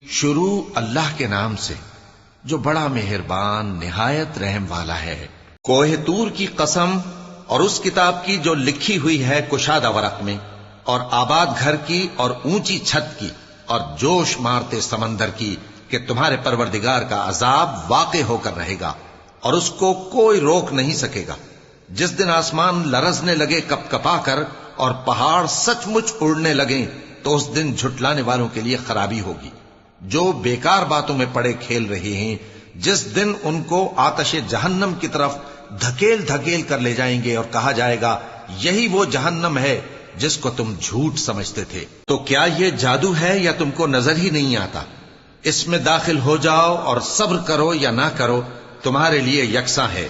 شروع اللہ کے نام سے جو بڑا مہربان نہایت رحم والا ہے۔ کوہ طور کی قسم اور اس کتاب کی جو لکھی ہوئی ہے کشادہ ورق میں، اور آباد گھر کی اور اونچی چھت کی، اور جوش مارتے سمندر کی کہ تمہارے پروردگار کا عذاب واقع ہو کر رہے گا اور اس کو کوئی روک نہیں سکے گا۔ جس دن آسمان لرزنے لگے کپ کپا کر اور پہاڑ سچ مچ اڑنے لگیں تو اس دن جھٹلانے والوں کے لیے خرابی ہوگی جو بیکار باتوں میں پڑے کھیل رہے ہیں۔ جس دن ان کو آتش جہنم کی طرف دھکیل دھکیل کر لے جائیں گے اور کہا جائے گا یہی وہ جہنم ہے جس کو تم جھوٹ سمجھتے تھے۔ تو کیا یہ جادو ہے یا تم کو نظر ہی نہیں آتا؟ اس میں داخل ہو جاؤ اور صبر کرو یا نہ کرو تمہارے لیے یکساں ہے۔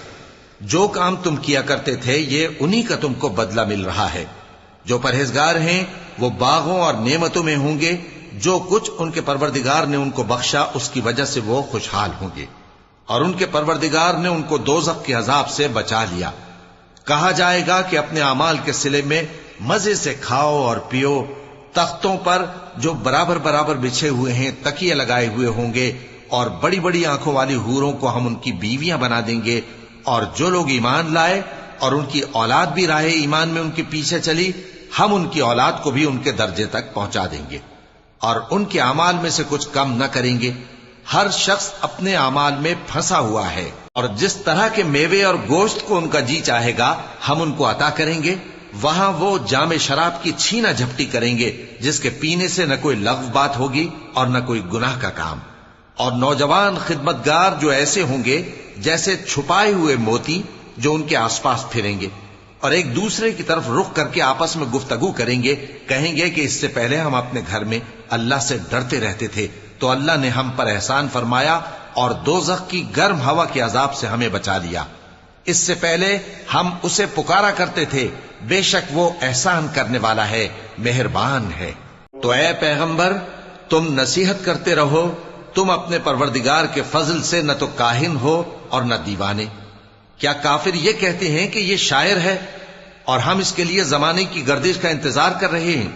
جو کام تم کیا کرتے تھے یہ انہی کا تم کو بدلہ مل رہا ہے۔ جو پرہیزگار ہیں وہ باغوں اور نعمتوں میں ہوں گے، جو کچھ ان کے پروردگار نے ان کو بخشا اس کی وجہ سے وہ خوشحال ہوں گے، اور ان کے پروردگار نے ان کو دوزخ کے عذاب سے بچا لیا۔ کہا جائے گا کہ اپنے اعمال کے صلے میں مزے سے کھاؤ اور پیو، تختوں پر جو برابر برابر بچھے ہوئے ہیں تکیے لگائے ہوئے ہوں گے، اور بڑی بڑی آنکھوں والی حوروں کو ہم ان کی بیویاں بنا دیں گے۔ اور جو لوگ ایمان لائے اور ان کی اولاد بھی راہ ایمان میں ان کے پیچھے چلی، ہم ان کی اولاد کو بھی ان کے درجے تک پہنچا دیں گے اور ان کے اعمال میں سے کچھ کم نہ کریں گے۔ ہر شخص اپنے اعمال میں پھنسا ہوا ہے، اور جس طرح کے میوے اور گوشت کو ان کا جی چاہے گا ہم ان کو عطا کریں گے۔ وہاں وہ جام شراب کی چھینا جھپٹی کریں گے جس کے پینے سے نہ کوئی لغو بات ہوگی اور نہ کوئی گناہ کا کام۔ اور نوجوان خدمتگار جو ایسے ہوں گے جیسے چھپائے ہوئے موتی جو ان کے آس پاس پھریں گے، اور ایک دوسرے کی طرف رخ کر کے آپس میں گفتگو کریں گے، کہیں گے کہ اس سے پہلے ہم اپنے گھر میں اللہ سے ڈرتے رہتے تھے تو اللہ نے ہم پر احسان فرمایا اور دوزخ کی گرم ہوا کے عذاب سے ہمیں بچا لیا۔ اس سے پہلے ہم اسے پکارا کرتے تھے، بے شک وہ احسان کرنے والا ہے، مہربان ہے۔ تو اے پیغمبر تم نصیحت کرتے رہو، تم اپنے پروردگار کے فضل سے نہ تو کاہن ہو اور نہ دیوانے۔ کیا کافر یہ کہتے ہیں کہ یہ شاعر ہے اور ہم اس کے لیے زمانے کی گردش کا انتظار کر رہے ہیں؟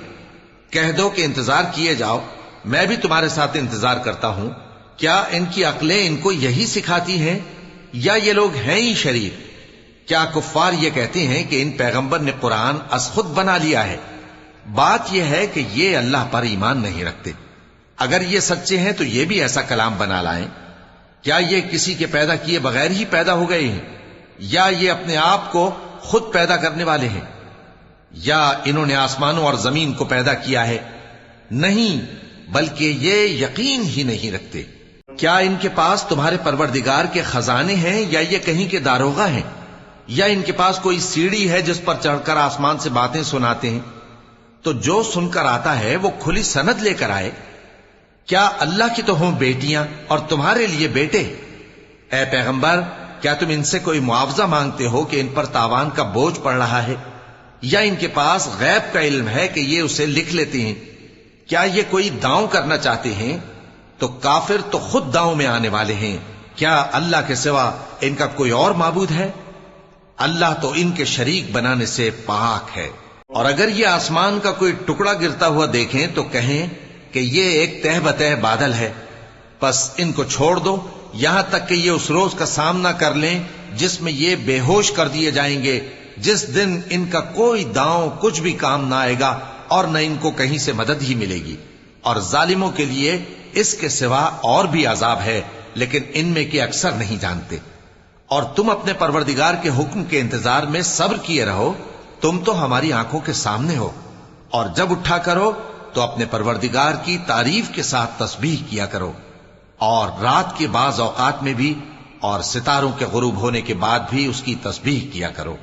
کہہ دو کہ انتظار کیے جاؤ، میں بھی تمہارے ساتھ انتظار کرتا ہوں۔ کیا ان کی عقلیں ان کو یہی سکھاتی ہیں یا یہ لوگ ہیں ہی شریر؟ کیا کفار یہ کہتے ہیں کہ ان پیغمبر نے قرآن از خود بنا لیا ہے؟ بات یہ ہے کہ یہ اللہ پر ایمان نہیں رکھتے۔ اگر یہ سچے ہیں تو یہ بھی ایسا کلام بنا لائیں۔ کیا یہ کسی کے پیدا کیے بغیر ہی پیدا ہو گئے ہیں، یا یہ اپنے آپ کو خود پیدا کرنے والے ہیں، یا انہوں نے آسمانوں اور زمین کو پیدا کیا ہے؟ نہیں، بلکہ یہ یقین ہی نہیں رکھتے۔ کیا ان کے پاس تمہارے پروردگار کے خزانے ہیں یا یہ کہیں کے داروغہ ہیں، یا ان کے پاس کوئی سیڑھی ہے جس پر چڑھ کر آسمان سے باتیں سناتے ہیں؟ تو جو سن کر آتا ہے وہ کھلی سند لے کر آئے۔ کیا اللہ کی تو ہوں بیٹیاں اور تمہارے لیے بیٹے؟ اے پیغمبر کیا تم ان سے کوئی معاوضہ مانگتے ہو کہ ان پر تاوان کا بوجھ پڑ رہا ہے، یا ان کے پاس غیب کا علم ہے کہ یہ اسے لکھ لیتے ہیں؟ کیا یہ کوئی داؤں کرنا چاہتے ہیں؟ تو کافر تو خود داؤں میں آنے والے ہیں۔ کیا اللہ کے سوا ان کا کوئی اور معبود ہے؟ اللہ تو ان کے شریک بنانے سے پاک ہے۔ اور اگر یہ آسمان کا کوئی ٹکڑا گرتا ہوا دیکھیں تو کہیں کہ یہ ایک تہ بتہ بادل ہے، پس ان کو چھوڑ دو یہاں تک کہ یہ اس روز کا سامنا کر لیں جس میں یہ بے ہوش کر دیے جائیں گے، جس دن ان کا کوئی داؤں کچھ بھی کام نہ آئے گا اور نہ ان کو کہیں سے مدد ہی ملے گی۔ اور ظالموں کے لیے اس کے سوا اور بھی عذاب ہے، لیکن ان میں کے اکثر نہیں جانتے۔ اور تم اپنے پروردگار کے حکم کے انتظار میں صبر کیے رہو، تم تو ہماری آنکھوں کے سامنے ہو۔ اور جب اٹھا کرو تو اپنے پروردگار کی تعریف کے ساتھ تسبیح کیا کرو، اور رات کے بعض اوقات میں بھی اور ستاروں کے غروب ہونے کے بعد بھی اس کی تسبیح کیا کرو۔